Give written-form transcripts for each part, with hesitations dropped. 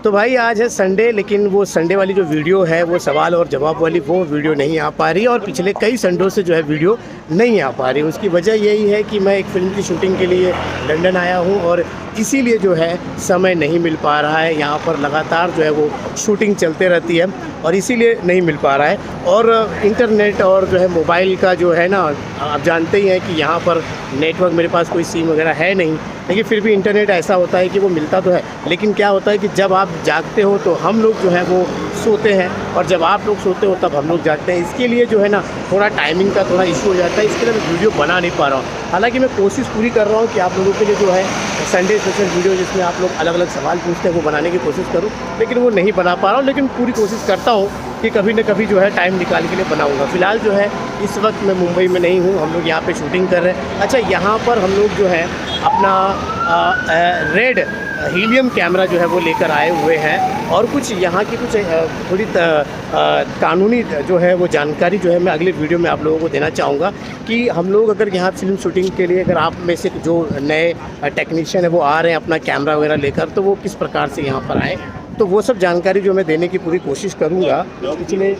तो भाई आज है संडे, लेकिन वो संडे वाली जो वीडियो है वो सवाल और जवाब वाली वो वीडियो नहीं आ पा रही, और पिछले कई संडों से जो है वीडियो नहीं आ पा रही। उसकी वजह यही है कि मैं एक फ़िल्म की शूटिंग के लिए लंदन आया हूँ और इसीलिए जो है समय नहीं मिल पा रहा है। यहाँ पर लगातार जो है वो शूटिंग चलते रहती है और इसीलिए नहीं मिल पा रहा है। और इंटरनेट और जो है मोबाइल का जो है ना, आप जानते ही हैं कि यहाँ पर नेटवर्क, मेरे पास कोई सिम वगैरह है नहीं, लेकिन फिर भी इंटरनेट ऐसा होता है कि वो मिलता तो है, लेकिन क्या होता है कि जब आप जागते हो तो हम लोग जो है वो सोते हैं, और जब आप लोग सोते हो तब हम लोग जागते हैं। इसके लिए जो है ना थोड़ा टाइमिंग का थोड़ा इशू हो जाता है, इसके लिए मैं वीडियो बना नहीं पा रहा हूँ। हालांकि मैं कोशिश पूरी कर रहा हूँ कि आप लोगों के लिए जो है संडे स्पेशल वीडियो जिसमें आप लोग अलग अलग सवाल पूछते हैं वो बनाने की कोशिश करूँ, लेकिन वो नहीं बना पा रहा हूँ। लेकिन पूरी कोशिश करता हूँ कि कभी न कभी जो है टाइम निकाल के लिए बनाऊँगा। फ़िलहाल जो है इस वक्त मैं मुंबई में नहीं हूँ, हम लोग यहाँ पे शूटिंग कर रहे हैं। अच्छा, यहाँ पर हम लोग जो है अपना रेड हीलियम कैमरा जो है वो लेकर आए हुए हैं, और कुछ यहाँ की कुछ थोड़ी कानूनी जो है वो जानकारी जो है मैं अगले वीडियो में आप लोगों को देना चाहूँगा कि हम लोग अगर यहाँ फिल्म शूटिंग के लिए, अगर आप में से जो नए टेक्नीशियन है वो आ रहे हैं अपना कैमरा वगैरह लेकर, तो वो किस प्रकार से यहाँ पर आए, तो वो सब जानकारी जो मैं देने की पूरी कोशिश करूँगा। पिछले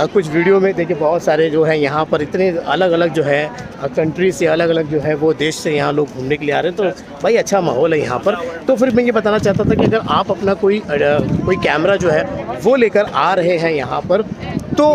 कुछ वीडियो में देखिए बहुत सारे जो है यहाँ पर इतने अलग अलग जो है कंट्री से, अलग अलग जो है वो देश से यहाँ लोग घूमने के लिए आ रहे हैं, तो भाई अच्छा माहौल है यहाँ पर। तो फिर मैं ये बताना चाहता था कि अगर आप अपना कोई कैमरा जो है वो लेकर आ रहे हैं यहाँ पर, तो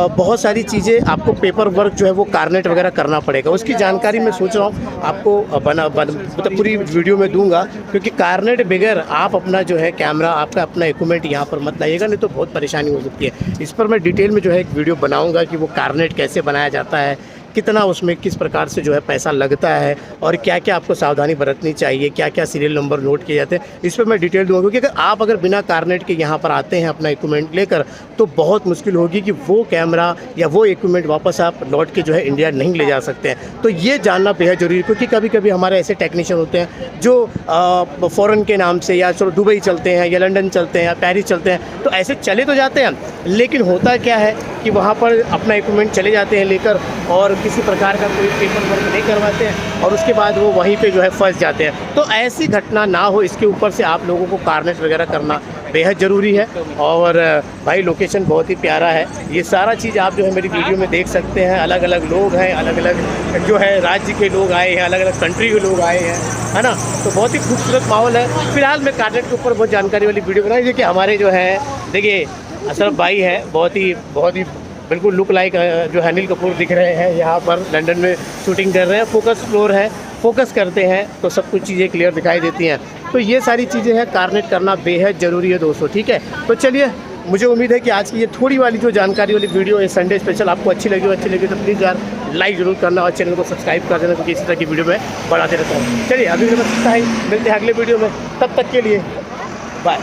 बहुत सारी चीज़ें आपको पेपर वर्क जो है वो कार्नेट वगैरह करना पड़ेगा। उसकी जानकारी मैं सोच रहा हूँ आपको मतलब पूरी वीडियो में दूंगा, क्योंकि कार्नेट बगैर आप अपना जो है कैमरा, आपका अपना इक्विपमेंट यहाँ पर मत लाइएगा, नहीं तो बहुत परेशानी हो सकती है। इस पर मैं डिटेल में जो है एक वीडियो बनाऊँगा कि वो कार्नेट कैसे बनाया जाता है, कितना उसमें किस प्रकार से जो है पैसा लगता है, और क्या क्या आपको सावधानी बरतनी चाहिए, क्या क्या सीरियल नंबर नोट किए जाते हैं, इस पर मैं डिटेल दूंगा। क्योंकि अगर बिना कार्नेट के यहाँ पर आते हैं अपना इक्विपमेंट लेकर, तो बहुत मुश्किल होगी कि वो कैमरा या वो इक्विपमेंट वापस आप लौट के जो है इंडिया नहीं ले जा सकते हैं। तो ये जानना बेहद ज़रूरी है, क्योंकि कभी कभी हमारे ऐसे टेक्नीशियन होते हैं जो फ़ॉरेन के नाम से या चलो दुबई चलते हैं या लंदन चलते हैं या पेरिस चलते हैं, तो ऐसे चले तो जाते हैं, लेकिन होता क्या है कि वहाँ पर अपना इक्विपमेंट चले जाते हैं लेकर, और किसी प्रकार का कोई पेपर वर्क नहीं करवाते हैं, और उसके बाद वो वहीं पे जो है फंस जाते हैं। तो ऐसी घटना ना हो, इसके ऊपर से आप लोगों को कार्नेट वगैरह करना बेहद ज़रूरी है। और भाई लोकेशन बहुत ही प्यारा है, ये सारा चीज़ आप जो है मेरी वीडियो में देख सकते हैं। अलग अलग लोग हैं, अलग अलग जो है राज्य के लोग आए हैं, अलग अलग कंट्री के लोग आए हैं, है ना। तो बहुत ही खूबसूरत माहौल है। फिलहाल मैं कार्नेट के ऊपर बहुत जानकारी वाली वीडियो बनाई, देखिए हमारे जो है देखिए अशरफ भाई है, बहुत ही बिल्कुल लुक लाइक जो है अनिल कपूर दिख रहे हैं, यहाँ पर लंदन में शूटिंग कर रहे हैं। फोकस फ्लोर है, फोकस करते हैं तो सब कुछ चीज़ें क्लियर दिखाई देती हैं। तो ये सारी चीज़ें हैं, कार्नेट करना बेहद ज़रूरी है दोस्तों, ठीक है। तो चलिए, मुझे उम्मीद है कि आज की ये थोड़ी वाली जो जानकारी वाली वीडियो है संडे स्पेशल आपको अच्छी लगी तो प्लीज़ यार लाइक ज़रूर करना और चैनल को सब्सक्राइब कर देना, क्योंकि इसी तरह की वीडियो में बढ़ाते रहता हूँ। चलिए अभी मिलते हैं अगले वीडियो में, तब तक के लिए बाय।